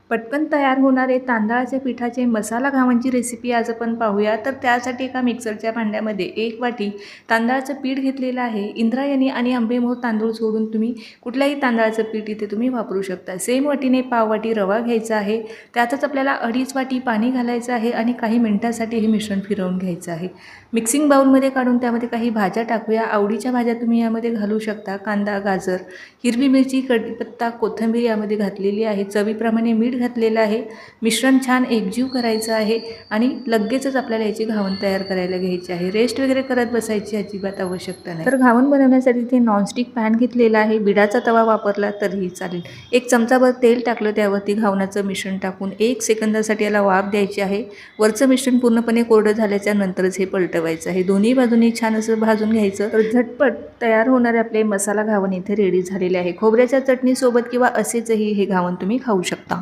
पटकन तयार होणारे तांदळाच्या पिठाचे मसाला घावणची रेसिपी आज आपण पाहूया। तर त्यासाठी एका मिक्सरच्या भांड्यामध्ये 1 वाटी तांदळाचं पीठ घेतलेलं आहे। इंद्रायणी आणि आंबेमोहोर तांदूळ सोडून तुम्ही कुठल्याही तांदळाचं पीठ इथे तुम्ही वापरू शकता। सेम वाटीने पाव वाटी रवा घ्यायचा आहे, त्यातच आपल्याला 2.5 वाटी पाणी घालायचं आहे आणि काही मिनिटांसाठी हे मिश्रण फिरवून घ्यायचं आहे। मिक्सिंग बाउलमध्ये काढून त्यामध्ये काही भाज्या टाकूया। आवडीच्या भाज्या तुम्ही यामध्ये घालू शकता। कांदा, गाजर, हिरवी मिरची, कढीपत्ता, कोथिंबीर यामध्ये घातलेली आहे। चवीप्रमाणे मीठ घातलेलं आहे। मिश्रण छान एकजीव करायचं आहे आणि लगेचच आपल्याला याची घावण तयार करायला घ्यायची आहे। रेस्ट वगैरे करत बसायची अजिबात आवश्यकता नाही। तर घावण बनवण्यासाठी इथे नॉनस्टिक पॅन घेतलेला आहे। बिडाचा तवा वापरला तरीही चालेल। 1 चमचाभर तेल टाकलं, त्यावरती घावणाचं मिश्रण टाकून 1 सेकंदासाठी याला वाफ द्यायची आहे। वरचं मिश्रण पूर्णपणे कोरडं झाल्याच्या नंतरच हे पलटवायचं आहे। दोन्ही बाजूंनी छान असं भाजून घ्यायचं। तर झटपट तयार होणारे आपले मसाला घावण इथे रेडी झालेले आहे। खोबऱ्याच्या चटणी सोबत किंवा असेचही हे घावण तुम्ही खाऊ शकता।